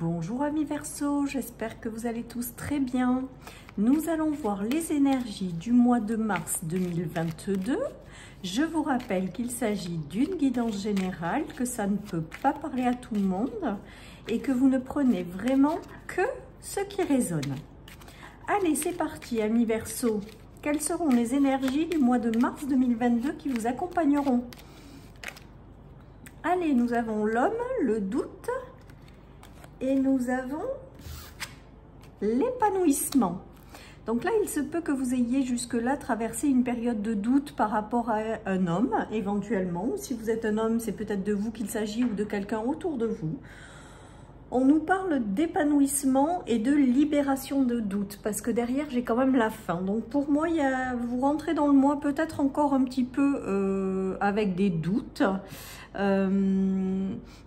Bonjour amis Verseau, j'espère que vous allez tous très bien. Nous allons voir les énergies du mois de mars 2022. Je vous rappelle qu'il s'agit d'une guidance générale, que ça ne peut pas parler à tout le monde et que vous ne prenez vraiment que ce qui résonne. Allez, c'est parti amis Verseau. Quelles seront les énergies du mois de mars 2022 qui vous accompagneront? Allez, nous avons l'homme, le doute et nous avons l'épanouissement. Donc là, il se peut que vous ayez jusque-là traversé une période de doute par rapport à un homme, éventuellement. Si vous êtes un homme, c'est peut-être de vous qu'il s'agit ou de quelqu'un autour de vous. On nous parle d'épanouissement et de libération de doute, parce que derrière, j'ai quand même la fin. Donc pour moi, vous rentrez dans le mois peut-être encore un petit peu avec des doutes.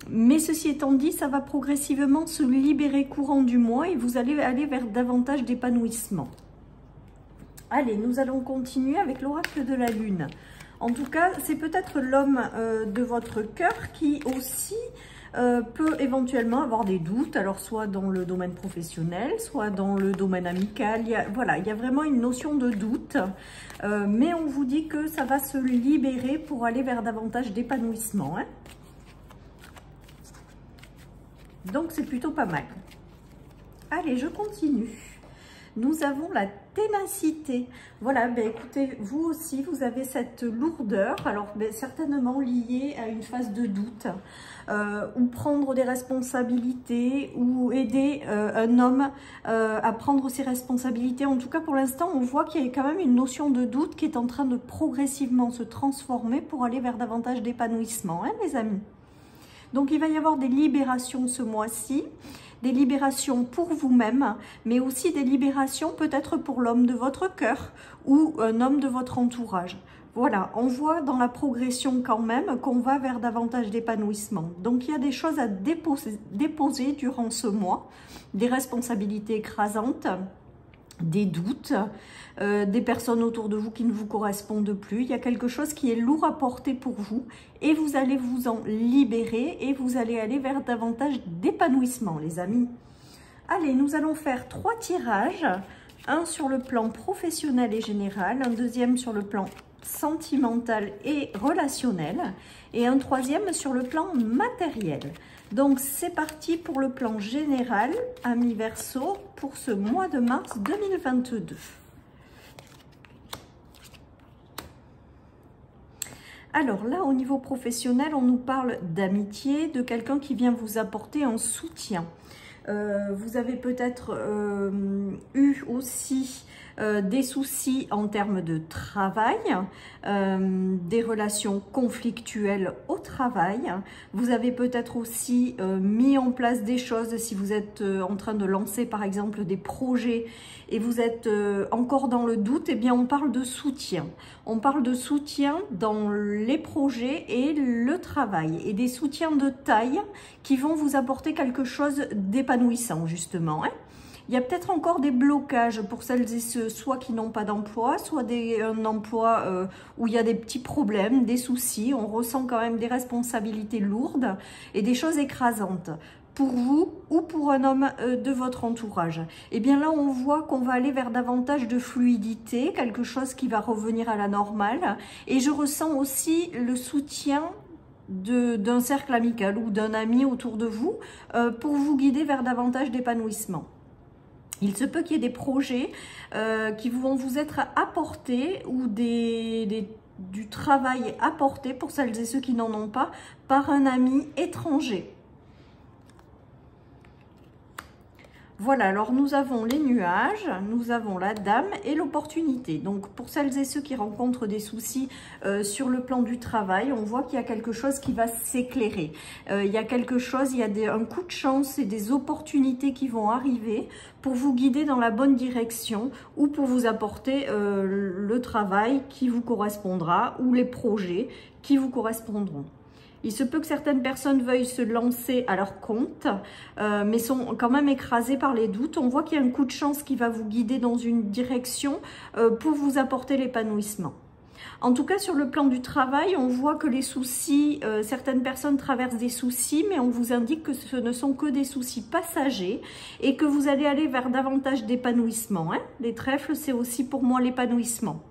Mais ceci étant dit, ça va progressivement se libérer courant du mois et vous allez aller vers davantage d'épanouissement. Allez, nous allons continuer avec l'oracle de la lune. En tout cas, c'est peut-être l'homme de votre cœur qui aussi peut éventuellement avoir des doutes, alors soit dans le domaine professionnel, soit dans le domaine amical. Il y a vraiment une notion de doute, mais on vous dit que ça va se libérer pour aller vers davantage d'épanouissement, hein. Donc c'est plutôt pas mal. Allez, je continue. Nous avons la ténacité. Voilà, ben écoutez, vous aussi, vous avez cette lourdeur, alors ben, certainement liée à une phase de doute, ou prendre des responsabilités, ou aider un homme à prendre ses responsabilités. En tout cas, pour l'instant, on voit qu'il y a quand même une notion de doute qui est en train de progressivement se transformer pour aller vers davantage d'épanouissement, hein, les amis. Donc, il va y avoir des libérations ce mois-ci. Des libérations pour vous-même, mais aussi des libérations peut-être pour l'homme de votre cœur ou un homme de votre entourage. Voilà, on voit dans la progression quand même qu'on va vers davantage d'épanouissement. Donc il y a des choses à déposer durant ce mois, des responsabilités écrasantes, des doutes, des personnes autour de vous qui ne vous correspondent plus. Il y a quelque chose qui est lourd à porter pour vous et vous allez vous en libérer et vous allez aller vers davantage d'épanouissement, les amis. Allez, nous allons faire 3 tirages, un sur le plan professionnel et général, un deuxième sur le plan sentimental et relationnel et un troisième sur le plan matériel. Donc c'est parti pour le plan général, amis Verseau, pour ce mois de mars 2022. Alors là, au niveau professionnel, on nous parle d'amitié, de quelqu'un qui vient vous apporter un soutien. Vous avez peut-être eu aussi des soucis en termes de travail, des relations conflictuelles au travail. Vous avez peut-être aussi mis en place des choses si vous êtes en train de lancer par exemple des projets et vous êtes encore dans le doute, eh bien on parle de soutien. On parle de soutien dans les projets et le travail et des soutiens de taille qui vont vous apporter quelque chose d'épanouissant justement, hein. Il y a peut-être encore des blocages pour celles et ceux soit qui n'ont pas d'emploi, soit un emploi où il y a des petits problèmes, des soucis. On ressent quand même des responsabilités lourdes et des choses écrasantes pour vous ou pour un homme de votre entourage. Et bien là, on voit qu'on va aller vers davantage de fluidité, quelque chose qui va revenir à la normale. Et je ressens aussi le soutien d'un cercle amical ou d'un ami autour de vous pour vous guider vers davantage d'épanouissement. Il se peut qu'il y ait des projets qui vont vous être apportés ou du travail apporté pour celles et ceux qui n'en ont pas par un ami étranger. Voilà, alors nous avons les nuages, nous avons la dame et l'opportunité. Donc pour celles et ceux qui rencontrent des soucis sur le plan du travail, on voit qu'il y a quelque chose qui va s'éclairer. Il y a quelque chose, il y a un coup de chance et des opportunités qui vont arriver pour vous guider dans la bonne direction ou pour vous apporter le travail qui vous correspondra ou les projets qui vous correspondront. Il se peut que certaines personnes veuillent se lancer à leur compte, mais sont quand même écrasées par les doutes. On voit qu'il y a un coup de chance qui va vous guider dans une direction pour vous apporter l'épanouissement. En tout cas, sur le plan du travail, on voit que les soucis, certaines personnes traversent des soucis, mais on vous indique que ce ne sont que des soucis passagers et que vous allez aller vers davantage d'épanouissement. Hein. Les trèfles, c'est aussi pour moi l'épanouissement.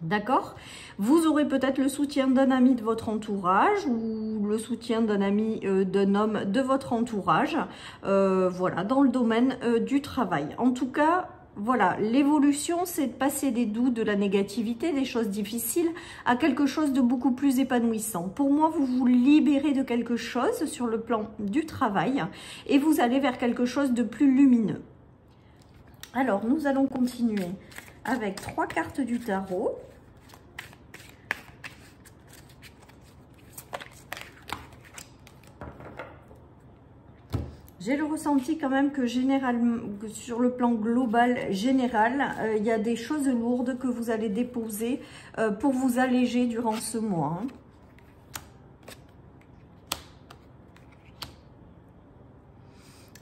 D'accord? Vous aurez peut-être le soutien d'un ami de votre entourage ou le soutien d'un ami, d'un homme de votre entourage, voilà, dans le domaine du travail. En tout cas, voilà, l'évolution, c'est de passer des doutes, de la négativité, des choses difficiles, à quelque chose de beaucoup plus épanouissant. Pour moi, vous vous libérez de quelque chose sur le plan du travail et vous allez vers quelque chose de plus lumineux. Alors, nous allons continuer avec 3 cartes du tarot. J'ai le ressenti quand même que généralement, sur le plan global, général, il y a des choses lourdes que vous allez déposer pour vous alléger durant ce mois. Hein.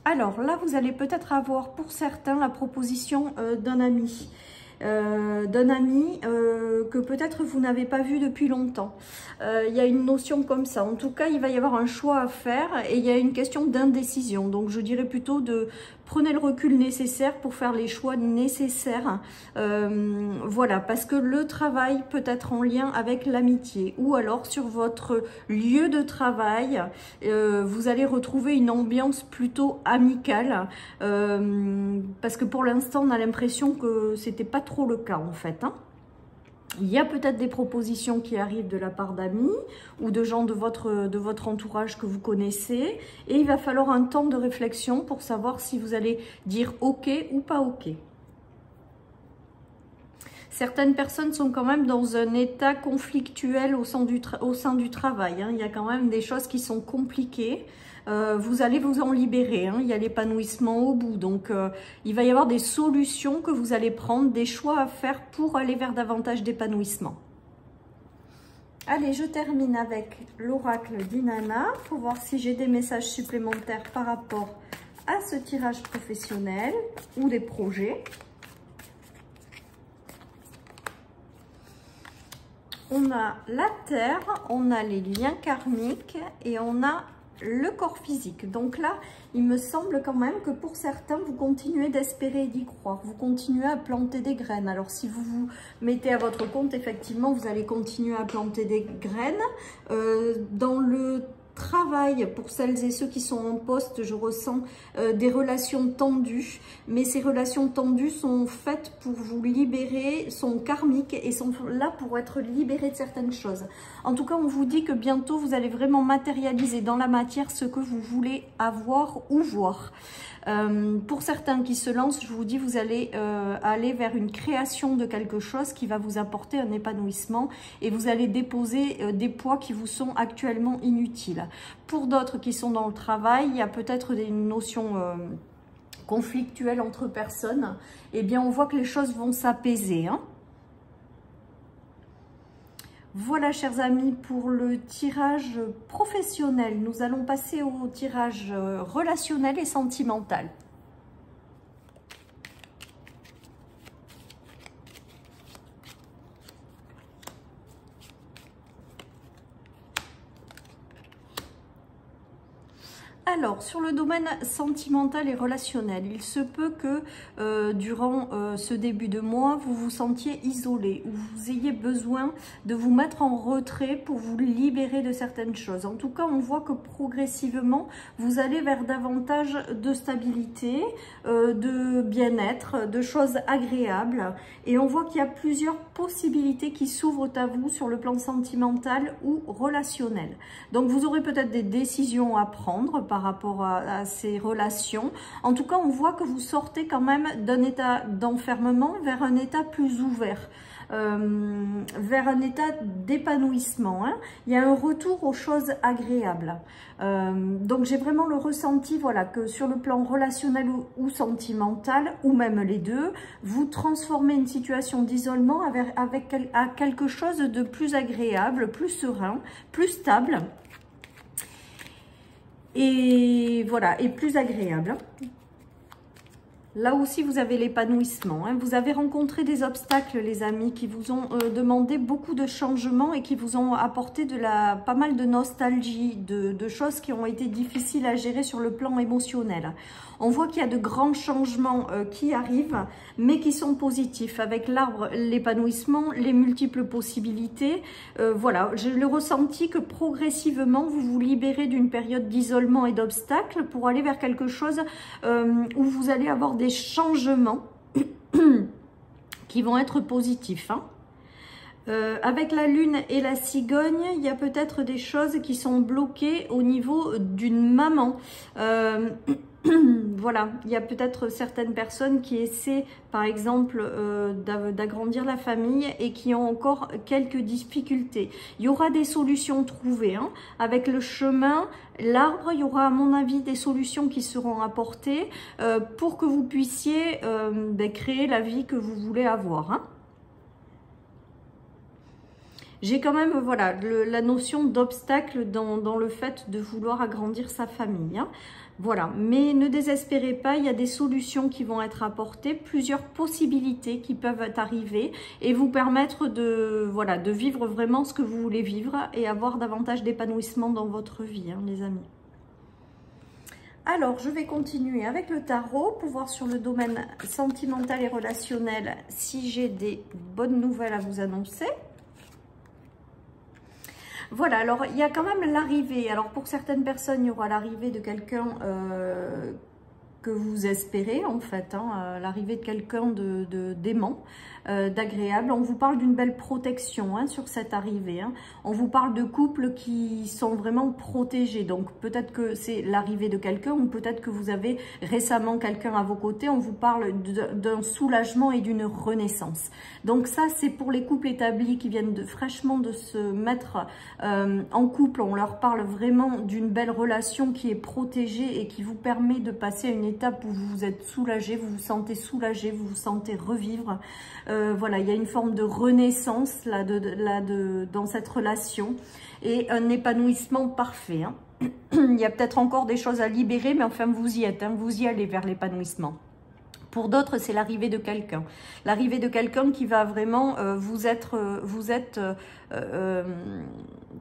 Alors là, vous allez peut-être avoir pour certains la proposition d'un ami. Que peut-être vous n'avez pas vu depuis longtemps. Il y a une notion comme ça. En tout cas, il va y avoir un choix à faire et il y a une question d'indécision. Donc, je dirais plutôt de prenez le recul nécessaire pour faire les choix nécessaires. Voilà, parce que le travail peut être en lien avec l'amitié ou alors sur votre lieu de travail, vous allez retrouver une ambiance plutôt amicale parce que pour l'instant, on a l'impression que c'était pas trop le cas en fait. Hein. Il y a peut-être des propositions qui arrivent de la part d'amis ou de gens de votre entourage que vous connaissez. Et il va falloir un temps de réflexion pour savoir si vous allez dire OK ou pas OK. Certaines personnes sont quand même dans un état conflictuel au sein du travail. Hein. Il y a quand même des choses qui sont compliquées. Vous allez vous en libérer. Hein. Il y a l'épanouissement au bout. Donc, il va y avoir des solutions que vous allez prendre, des choix à faire pour aller vers davantage d'épanouissement. Allez, je termine avec l'oracle d'Inanna pour voir si j'ai des messages supplémentaires par rapport à ce tirage professionnel ou des projets. On a la terre, on a les liens karmiques et on a le corps physique. Donc là, il me semble quand même que pour certains, vous continuez d'espérer et d'y croire. Vous continuez à planter des graines. Alors, si vous vous mettez à votre compte, effectivement, vous allez continuer à planter des graines. Dans le travail, pour celles et ceux qui sont en poste, je ressens des relations tendues, mais ces relations tendues sont faites pour vous libérer, sont karmiques et sont là pour être libérées de certaines choses. En tout cas, on vous dit que bientôt, vous allez vraiment matérialiser dans la matière ce que vous voulez avoir ou voir. Pour certains qui se lancent, je vous dis, vous allez aller vers une création de quelque chose qui va vous apporter un épanouissement et vous allez déposer des poids qui vous sont actuellement inutiles. Pour d'autres qui sont dans le travail, il y a peut-être des notions conflictuelles entre personnes. Eh bien, on voit que les choses vont s'apaiser, hein. Voilà, chers amis, pour le tirage professionnel. Nous allons passer au tirage relationnel et sentimental. Alors, sur le domaine sentimental et relationnel, il se peut que durant ce début de mois, vous vous sentiez isolé ou vous ayez besoin de vous mettre en retrait pour vous libérer de certaines choses. En tout cas, on voit que progressivement, vous allez vers davantage de stabilité, de bien-être, de choses agréables. Et on voit qu'il y a plusieurs possibilités qui s'ouvrent à vous sur le plan sentimental ou relationnel. Donc, vous aurez peut-être des décisions à prendre par rapport à ces relations. En tout cas, on voit que vous sortez quand même d'un état d'enfermement vers un état plus ouvert, vers un état d'épanouissement. Hein. Il y a un retour aux choses agréables. Donc, j'ai vraiment le ressenti, voilà, que sur le plan relationnel ou sentimental, ou même les deux, vous transformez une situation d'isolement à quelque chose de plus agréable, plus serein, plus stable. Et voilà, et plus agréable. Là aussi, vous avez l'épanouissement. Hein. Vous avez rencontré des obstacles, les amis, qui vous ont demandé beaucoup de changements et qui vous ont apporté pas mal de nostalgie, de choses qui ont été difficiles à gérer sur le plan émotionnel. On voit qu'il y a de grands changements qui arrivent, mais qui sont positifs. Avec l'arbre, l'épanouissement, les multiples possibilités. Voilà, j'ai le ressenti que progressivement, vous vous libérez d'une période d'isolement et d'obstacles pour aller vers quelque chose où vous allez avoir des changements qui vont être positifs. Hein. Avec la lune et la cigogne, il y a peut-être des choses qui sont bloquées au niveau d'une maman. Voilà, il y a peut-être certaines personnes qui essaient, par exemple, d'agrandir la famille et qui ont encore quelques difficultés. Il y aura des solutions trouvées. Hein. Avec le chemin, l'arbre, il y aura à mon avis des solutions qui seront apportées pour que vous puissiez créer la vie que vous voulez avoir. Hein. J'ai quand même voilà, la notion d'obstacle dans le fait de vouloir agrandir sa famille. Hein. Voilà, mais ne désespérez pas, il y a des solutions qui vont être apportées, plusieurs possibilités qui peuvent arriver et vous permettre voilà, de vivre vraiment ce que vous voulez vivre et avoir davantage d'épanouissement dans votre vie, hein, les amis. Alors, je vais continuer avec le tarot pour voir sur le domaine sentimental et relationnel si j'ai des bonnes nouvelles à vous annoncer. Voilà, alors il y a quand même l'arrivée. Alors pour certaines personnes, il y aura l'arrivée de quelqu'un que vous espérez en fait, hein, l'arrivée de quelqu'un d'aimant, d'agréable. On vous parle d'une belle protection hein, sur cette arrivée. Hein. On vous parle de couples qui sont vraiment protégés. Donc peut-être que c'est l'arrivée de quelqu'un ou peut-être que vous avez récemment quelqu'un à vos côtés. On vous parle d'un soulagement et d'une renaissance. Donc ça, c'est pour les couples établis qui viennent fraîchement de se mettre en couple. On leur parle vraiment d'une belle relation qui est protégée et qui vous permet de passer à une étape où vous êtes soulagé, vous vous sentez soulagé, vous vous sentez revivre. Voilà, il y a une forme de renaissance là, dans cette relation et un épanouissement parfait. Hein. Il y a peut-être encore des choses à libérer, mais enfin vous y êtes, hein, vous y allez vers l'épanouissement. Pour d'autres, c'est l'arrivée de quelqu'un. L'arrivée de quelqu'un qui va vraiment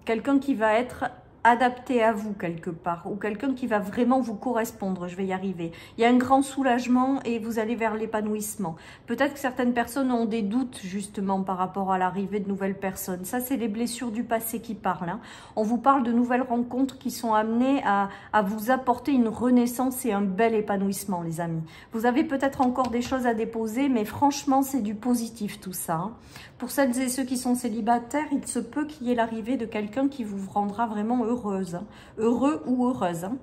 quelqu'un qui va être adapté à vous quelque part, ou quelqu'un qui va vraiment vous correspondre, je vais y arriver. Il y a un grand soulagement et vous allez vers l'épanouissement. Peut-être que certaines personnes ont des doutes justement par rapport à l'arrivée de nouvelles personnes. Ça, c'est les blessures du passé qui parlent. Hein. On vous parle de nouvelles rencontres qui sont amenées à vous apporter une renaissance et un bel épanouissement, les amis. Vous avez peut-être encore des choses à déposer, mais franchement, c'est du positif tout ça. Hein. Pour celles et ceux qui sont célibataires, il se peut qu'il y ait l'arrivée de quelqu'un qui vous rendra vraiment heureuse, hein. Heureux ou heureuse. Hein.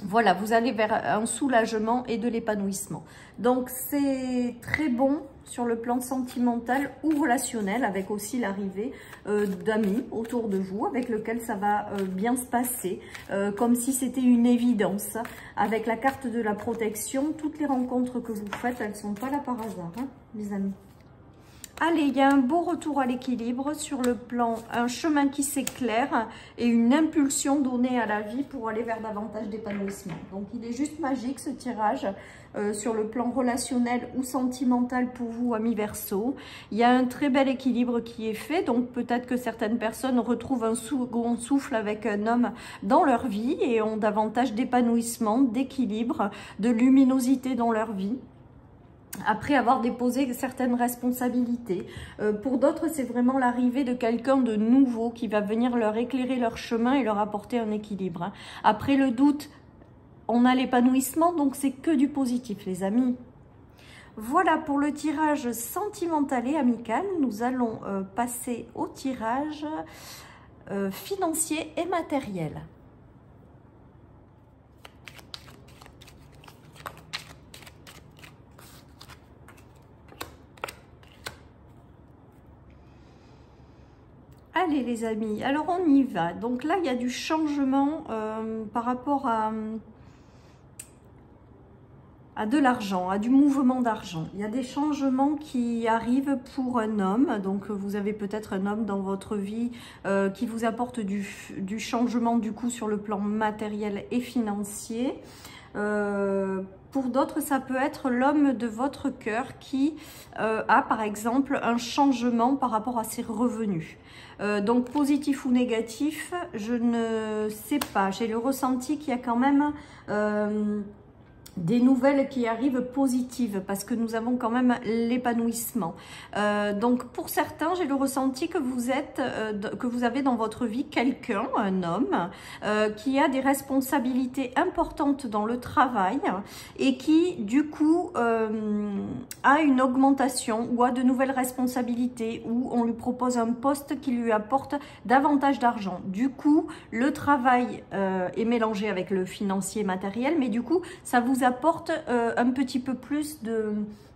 Voilà, vous allez vers un soulagement et de l'épanouissement. Donc, c'est très bon sur le plan sentimental ou relationnel, avec aussi l'arrivée d'amis autour de vous, avec lequel ça va bien se passer, comme si c'était une évidence. Avec la carte de la protection, toutes les rencontres que vous faites, elles ne sont pas là par hasard, hein, les amis. Allez, il y a un beau retour à l'équilibre sur le plan, un chemin qui s'éclaire et une impulsion donnée à la vie pour aller vers davantage d'épanouissement. Donc, il est juste magique ce tirage sur le plan relationnel ou sentimental pour vous, amis Verseau. Il y a un très bel équilibre qui est fait, donc peut-être que certaines personnes retrouvent un second souffle avec un homme dans leur vie et ont davantage d'épanouissement, d'équilibre, de luminosité dans leur vie, après avoir déposé certaines responsabilités. Pour d'autres, c'est vraiment l'arrivée de quelqu'un de nouveau qui va venir leur éclairer leur chemin et leur apporter un équilibre. Hein. Après le doute, on a l'épanouissement, donc c'est que du positif, les amis. Voilà pour le tirage sentimental et amical. Nous allons passer au tirage financier et matériel. Allez les amis, alors on y va. Donc là, il y a du changement par rapport à de l'argent, à du mouvement d'argent. Il y a des changements qui arrivent pour un homme. Donc vous avez peut-être un homme dans votre vie qui vous apporte du changement du coup sur le plan matériel et financier. Pour d'autres, ça peut être l'homme de votre cœur qui a par exemple un changement par rapport à ses revenus. Donc positif ou négatif, je ne sais pas. J'ai le ressenti qu'il y a quand même des nouvelles qui arrivent positives parce que nous avons quand même l'épanouissement. Donc pour certains, j'ai le ressenti que vous avez dans votre vie quelqu'un, un homme, qui a des responsabilités importantes dans le travail et qui du coup a une augmentation ou a de nouvelles responsabilités ou on lui propose un poste qui lui apporte davantage d'argent. Du coup, le travail est mélangé avec le financier matériel, mais du coup, ça vous apporte un petit peu plus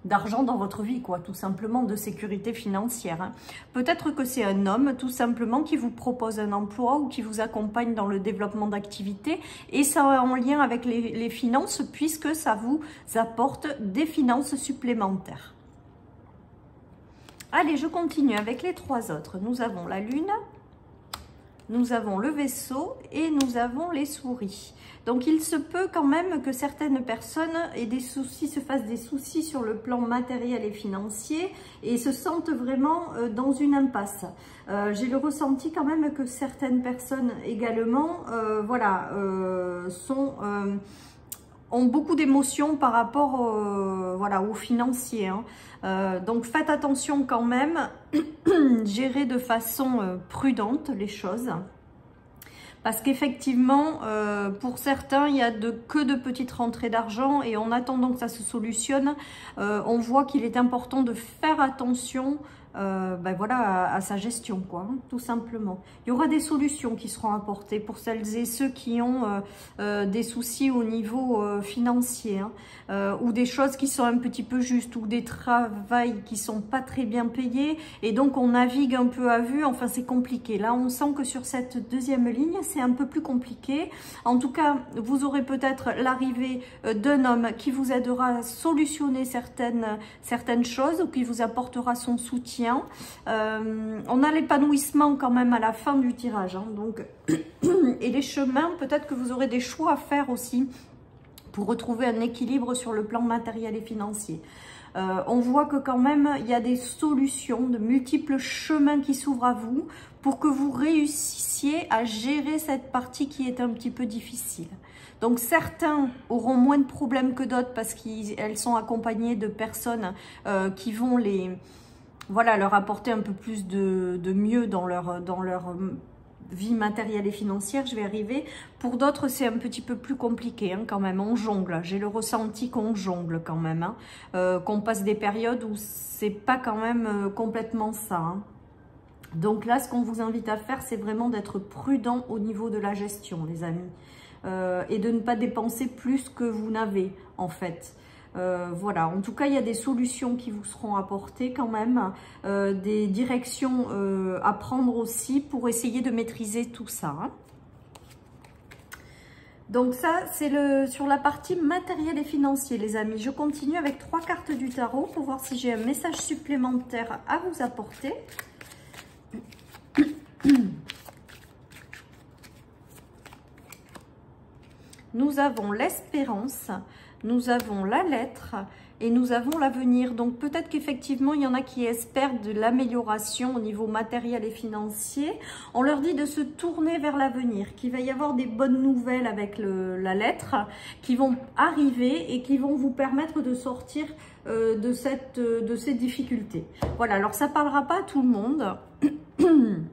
d'argent dans votre vie, quoi, tout simplement, de sécurité financière. Hein. Peut-être que c'est un homme, tout simplement, qui vous propose un emploi ou qui vous accompagne dans le développement d'activités et ça est en lien avec les finances puisque ça vous apporte des finances supplémentaires. Allez, je continue avec les trois autres. Nous avons la Lune, nous avons le vaisseau et nous avons les souris. Donc, il se peut quand même que certaines personnes aient des soucis, se fassent des soucis sur le plan matériel et financier et se sentent vraiment dans une impasse. J'ai le ressenti quand même que certaines personnes également, ont beaucoup d'émotions par rapport aux financiers. Hein. Donc faites attention quand même, gérez de façon prudente les choses. Parce qu'effectivement, pour certains, il n'y a que de petites rentrées d'argent et en attendant que ça se solutionne, on voit qu'il est important de faire attention à sa gestion, quoi, hein, tout simplement. Il y aura des solutions qui seront apportées pour celles et ceux qui ont des soucis au niveau financier, hein, ou des choses qui sont un petit peu justes, ou des travails qui sont pas très bien payés, et donc on navigue un peu à vue, enfin c'est compliqué. Là, on sent que sur cette deuxième ligne, c'est un peu plus compliqué. En tout cas, vous aurez peut-être l'arrivée d'un homme qui vous aidera à solutionner certaines choses, ou qui vous apportera son soutien. On a l'épanouissement quand même à la fin du tirage, hein, donc et les chemins, peut-être que vous aurez des choix à faire aussi pour retrouver un équilibre sur le plan matériel et financier. On voit que quand même il y a des solutions, de multiples chemins qui s'ouvrent à vous pour que vous réussissiez à gérer cette partie qui est un petit peu difficile. Donc certains auront moins de problèmes que d'autres parce qu'elles sont accompagnées de personnes qui vont leur apporter un peu plus de mieux dans leur vie matérielle et financière, je vais arriver. Pour d'autres, c'est un petit peu plus compliqué, hein, quand même. On jongle. J'ai le ressenti qu'on jongle quand même. Hein, qu'on passe des périodes où c'est pas quand même complètement ça. Hein. Donc là, ce qu'on vous invite à faire, c'est vraiment d'être prudent au niveau de la gestion, les amis. Et de ne pas dépenser plus que vous n'avez, en fait. Voilà, en tout cas, il y a des solutions qui vous seront apportées quand même, des directions à prendre aussi pour essayer de maîtriser tout ça. Hein. Donc ça, c'est sur la partie matérielle et financier, les amis. Je continue avec 3 cartes du tarot pour voir si j'ai un message supplémentaire à vous apporter. Nous avons l'espérance, nous avons la lettre et nous avons l'avenir. Donc peut-être qu'effectivement, il y en a qui espèrent de l'amélioration au niveau matériel et financier. On leur dit de se tourner vers l'avenir, qu'il va y avoir des bonnes nouvelles avec la lettre qui vont arriver et qui vont vous permettre de sortir de ces difficultés. Voilà, alors ça ne parlera pas à tout le monde.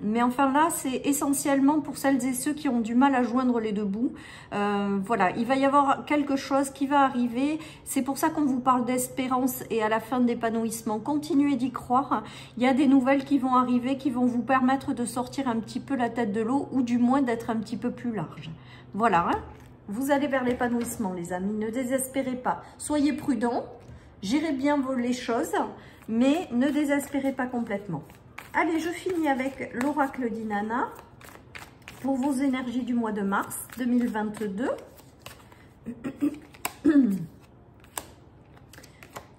Mais enfin là, c'est essentiellement pour celles et ceux qui ont du mal à joindre les deux bouts. Voilà, il va y avoir quelque chose qui va arriver. C'est pour ça qu'on vous parle d'espérance et à la fin d'épanouissement. Continuez d'y croire. Il y a des nouvelles qui vont arriver, qui vont vous permettre de sortir un petit peu la tête de l'eau ou du moins d'être un petit peu plus large. Voilà, hein. Vous allez vers l'épanouissement, les amis. Ne désespérez pas. Soyez prudents. Gérez bien les choses, mais ne désespérez pas complètement. Allez, je finis avec l'oracle d'Inanna pour vos énergies du mois de mars 2022.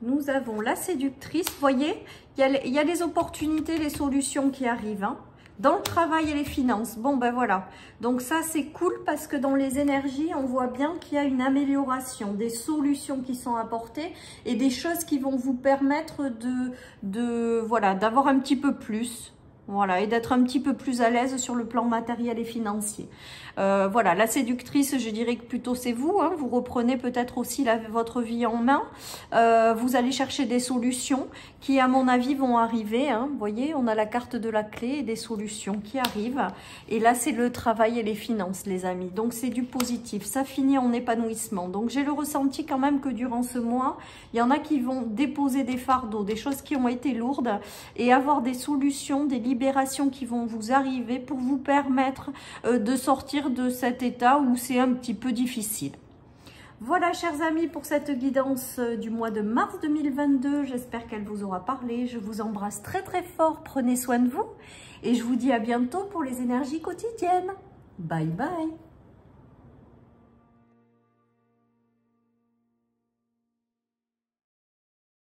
Nous avons la séductrice. Vous voyez, il y a les opportunités, les solutions qui arrivent. Hein. Dans le travail et les finances, bon ben voilà, donc ça c'est cool parce que dans les énergies, on voit bien qu'il y a une amélioration, des solutions qui sont apportées et des choses qui vont vous permettre voilà, d'avoir un petit peu plus. Voilà, et d'être un petit peu plus à l'aise sur le plan matériel et financier. Voilà, la séductrice, je dirais que plutôt c'est vous. Hein, vous reprenez peut-être aussi votre vie en main. Vous allez chercher des solutions qui, à mon avis, vont arriver. Hein, vous voyez, on a la carte de la clé et des solutions qui arrivent. Et là, c'est le travail et les finances, les amis. Donc, c'est du positif. Ça finit en épanouissement. Donc, j'ai le ressenti quand même que durant ce mois, il y en a qui vont déposer des fardeaux, des choses qui ont été lourdes et avoir des solutions, des libérations qui vont vous arriver pour vous permettre de sortir de cet état où c'est un petit peu difficile. Voilà, chers amis, pour cette guidance du mois de mars 2022. J'espère qu'elle vous aura parlé. Je vous embrasse très très fort. Prenez soin de vous et je vous dis à bientôt pour les énergies quotidiennes. Bye bye.